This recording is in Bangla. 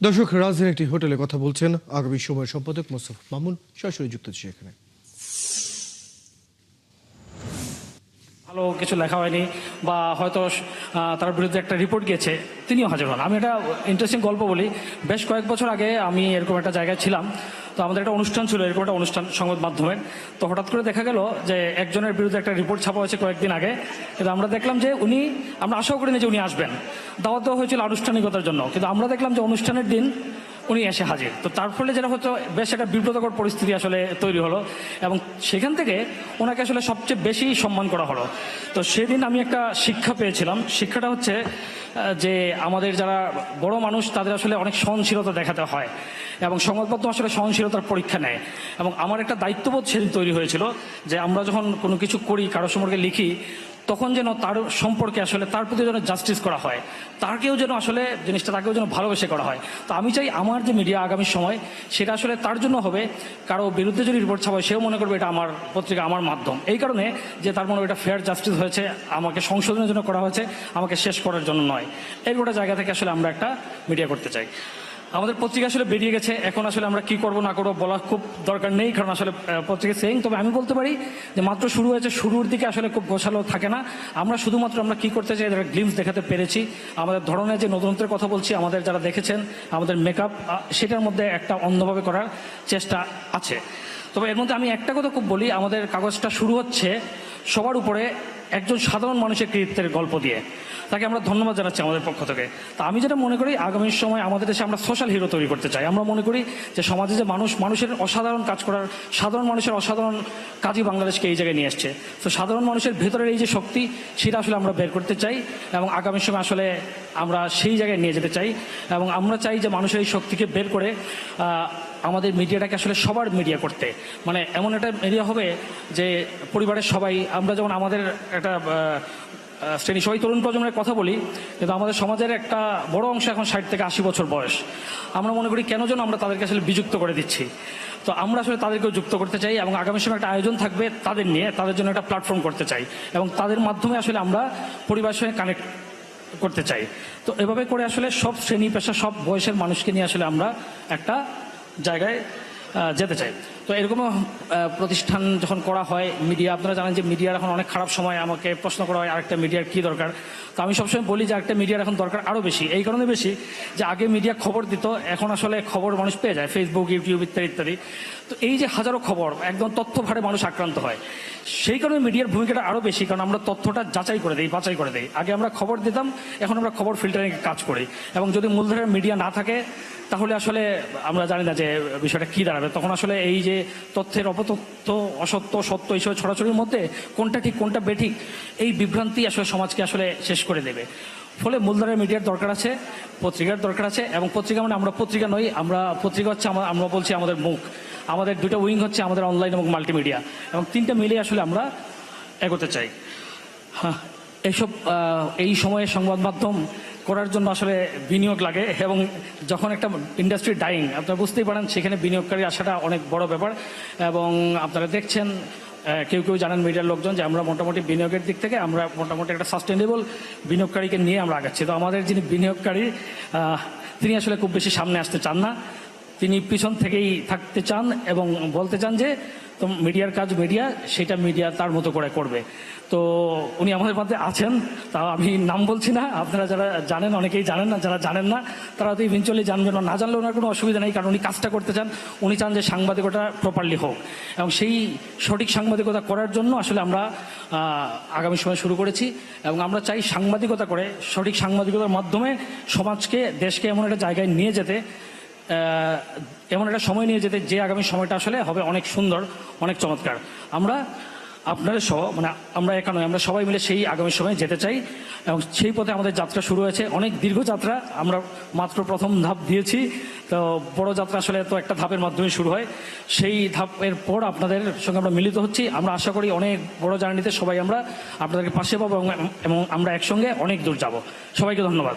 দর্শক, রাজধানীর একটি হোটেলে কথা বলছেন আগামী সময়ের সম্পাদক মোস্তফা মামুন। সরাসরি যুক্ত হচ্ছে এখানে। ভালো কিছু লেখা হয়নি বা হয়তো তার বিরুদ্ধে একটা রিপোর্ট গিয়েছে, তিনিও হাজির হন। আমি একটা ইন্টারেস্টিং গল্প বলি। বেশ কয়েক বছর আগে আমি এরকম একটা জায়গায় ছিলাম, তো আমাদের একটা অনুষ্ঠান ছিল, এরকম একটা অনুষ্ঠান সংবাদ মাধ্যমের। তো হঠাৎ করে দেখা গেল যে একজনের বিরুদ্ধে একটা রিপোর্ট ছাপা হয়েছে কয়েকদিন আগে। কিন্তু আমরা দেখলাম যে আমরা আশাও করিনি যে উনি আসবেন। দাওয়াত দেওয়া হয়েছিল আনুষ্ঠানিকতার জন্য, কিন্তু আমরা দেখলাম যে অনুষ্ঠানের দিন উনি এসে হাজির। তো তার ফলে যেটা হচ্ছে, বেশ একটা বিব্রতকর পরিস্থিতি আসলে তৈরি হলো, এবং সেখান থেকে ওনাকে আসলে সবচেয়ে বেশি সম্মান করা হলো। তো সেদিন আমি একটা শিক্ষা পেয়েছিলাম। শিক্ষাটা হচ্ছে যে আমাদের যারা বড় মানুষ তাদের আসলে অনেক সহনশীলতা দেখাতে হয়, এবং সংবাদপত্র আসলে সহনশীলতার পরীক্ষা নেয়। এবং আমার একটা দায়িত্ববোধ সেদিন তৈরি হয়েছিল যে আমরা যখন কোনো কিছু করি, কারো সম্পর্কে লিখি, তখন যেন তার সম্পর্কে আসলে তার প্রতি যেন জাস্টিস করা হয়, তাকেও যেন আসলে জিনিসটা তাকেও যেন ভালোবেসে করা হয়। তো আমি চাই আমার যে মিডিয়া আগামী সময়, সেটা আসলে তার জন্য হবে। কারো বিরুদ্ধে যদি রিপোর্ট ছাপা হয়, সেও মনে করবে এটা আমার পত্রিকা, আমার মাধ্যম। এই কারণে যে তার মনে এটা ফেয়ার জাস্টিস হয়েছে, আমাকে সংশোধনের জন্য করা হয়েছে, আমাকে শেষ করার জন্য নয়। এই গোটা জায়গা থেকে আসলে আমরা একটা মিডিয়া করতে চাই। আমাদের পত্রিকা আসলে বেরিয়ে গেছে, এখন আসলে আমরা কি করব না করবো বলা খুব দরকার নেই, কারণ আসলে পত্রিকা সেইং। তবে আমি বলতে পারি যে মাত্র শুরু হয়েছে, শুরুর দিকে আসলে খুব গোছালো থাকে না। আমরা শুধুমাত্র আমরা কি করতে চাই, যারা গ্লিমস দেখাতে পেরেছি, আমাদের ধরনের যে নতুনত্বের কথা বলছি, আমাদের যারা দেখেছেন আমাদের মেকআপ, সেটার মধ্যে একটা অন্যভাবে করার চেষ্টা আছে। তবে এর মধ্যে আমি একটা কথা খুব বলি, আমাদের কাগজটা শুরু হচ্ছে সবার উপরে একজন সাধারণ মানুষের কৃতিত্বের গল্প দিয়ে। তাকে আমরা ধন্যবাদ জানাচ্ছি আমাদের পক্ষ থেকে। তা আমি যেটা মনে করি, আগামী সময় আমাদের দেশে আমরা সোশ্যাল হিরো তৈরি করতে চাই। আমরা মনে করি যে সমাজে যে মানুষের অসাধারণ কাজ করার, সাধারণ মানুষের অসাধারণ কাজই বাংলাদেশকে এই জায়গায় নিয়ে আসছে। তো সাধারণ মানুষের ভেতরের এই যে শক্তি, সেটা আসলে আমরা বের করতে চাই, এবং আগামী সময় আসলে আমরা সেই জায়গায় নিয়ে যেতে চাই। এবং আমরা চাই যে মানুষের এই শক্তিকে বের করে আমাদের মিডিয়াটাকে আসলে সবার মিডিয়া করতে, মানে এমন একটা মিডিয়া হবে যে পরিবারের সবাই, আমরা যেমন আমাদের একটা শ্রেণী সবাই তরুণ প্রজন্মের কথা বলি, কিন্তু আমাদের সমাজের একটা বড় অংশ এখন 60 থেকে 80 বছর বয়স। আমরা মনে করি কেন যেন আমরা তাদেরকে আসলে বিযুক্ত করে দিচ্ছি। তো আমরা আসলে তাদেরকেও যুক্ত করতে চাই, এবং আগামী সময় একটা আয়োজন থাকবে তাদের নিয়ে, তাদের জন্য একটা প্ল্যাটফর্ম করতে চাই, এবং তাদের মাধ্যমে আসলে আমরা পরিবারের সঙ্গে কানেক্ট করতে চাই। তো এভাবে করে আসলে সব শ্রেণী পেশা, সব বয়সের মানুষকে নিয়ে আসলে আমরা একটা জায়গায় যেতে চাই। তো এরকম প্রতিষ্ঠান যখন করা হয় মিডিয়া, আপনারা জানেন যে মিডিয়ার এখন অনেক খারাপ সময়। আমাকে প্রশ্ন করা হয় আরেকটা মিডিয়ার কী দরকার। তো আমি সবসময় বলি যে আরেকটা মিডিয়ার এখন দরকার আরও বেশি। এই কারণে বেশি যে আগে মিডিয়া খবর দিত, এখন আসলে খবর মানুষ পেয়ে যায় ফেসবুক, ইউটিউব ইত্যাদি ইত্যাদি। তো এই যে হাজারো খবর, একদম তথ্য ভারে মানুষ আক্রান্ত হয়। সেই কারণে মিডিয়ার ভূমিকাটা আরও বেশি, কারণ আমরা তথ্যটা যাচাই করে দিই, বাছাই করে দিই। আগে আমরা খবর দিতাম, এখন আমরা খবর ফিল্টারিং কাজ করি। এবং যদি মূলধারার মিডিয়া না থাকে, তাহলে আসলে আমরা জানি না যে বিষয়টা কী দাঁড়াবে। তখন আসলে এই যে তথ্যের অপতথ্য, অসত্য, সত্য, এইসব ছড়াছড়ির মধ্যে কোনটা ঠিক কোনটা বেঠিক, এই বিভ্রান্তি আসলে সমাজকে আসলে শেষ করে দেবে। ফলে মূলধারার মিডিয়ার দরকার আছে, পত্রিকার দরকার আছে। এবং পত্রিকা মানে আমরা পত্রিকা নই, আমরা পত্রিকা হচ্ছে আমরা বলছি আমাদের মুখ। আমাদের দুটো উইং হচ্ছে আমাদের অনলাইন এবং মাল্টিমিডিয়া, এবং তিনটা মিলে আসলে আমরা এগোতে চাই। হ্যাঁ, এই সময়ে সংবাদ মাধ্যম করার জন্য আসলে বিনিয়োগ লাগে, এবং যখন একটা ইন্ডাস্ট্রি ডাইং, আপনারা বুঝতেই পারেন, সেখানে বিনিয়োগকারী আসাটা অনেক বড় ব্যাপার। এবং আপনারা দেখছেন, কেউ কেউ জানেন মিডিয়ার লোকজন, যে আমরা মোটামুটি বিনিয়োগের দিক থেকে আমরা মোটামুটি একটা সাস্টেনেবল বিনিয়োগকারীকে নিয়ে আমরা আগাচ্ছি। তো আমাদের যিনি বিনিয়োগকারী, তিনি আসলে খুব বেশি সামনে আসতে চান না, তিনি পিছন থেকেই থাকতে চান এবং বলতে চান যে তো মিডিয়ার কাজ মিডিয়া, সেটা মিডিয়া তার মতো করে করবে। তো উনি আমাদের মধ্যে আছেন, তাও আমি নাম বলছি না। আপনারা যারা জানেন, অনেকেই জানেন না, যারা জানেন না তারা তো ইভেনচুয়ালি জানবেন। না জানলে ওনার কোনো অসুবিধা নেই, কারণ উনি কাজটা করতে চান। উনি চান যে সাংবাদিকতা প্রপারলি হোক, এবং সেই সঠিক সাংবাদিকতা করার জন্য আসলে আমরা আগামী সময় শুরু করেছি। এবং আমরা চাই সাংবাদিকতা করে, সঠিক সাংবাদিকতার মাধ্যমে সমাজকে, দেশকে এমন একটা জায়গায় নিয়ে যেতে, এমন একটা সময় নিয়ে যেতে, যে আগামী সময়টা আসলে হবে অনেক সুন্দর, অনেক চমৎকার। আমরা আপনাদের সহ, মানে আমরা একা নয়, আমরা সবাই মিলে সেই আগামী সময়ে যেতে চাই, এবং সেই পথে আমাদের যাত্রা শুরু হয়েছে। অনেক দীর্ঘ যাত্রা, আমরা মাত্র প্রথম ধাপ দিয়েছি। তো বড় যাত্রা আসলে তো একটা ধাপের মাধ্যমে শুরু হয়। সেই ধাপের পর আপনাদের সঙ্গে আমরা মিলিত হচ্ছি। আমরা আশা করি অনেক বড় জার্নিতে সবাই আমরা আপনাদেরকে পাশে পাবো, এবং আমরা একসঙ্গে অনেক দূর যাব। সবাইকে ধন্যবাদ।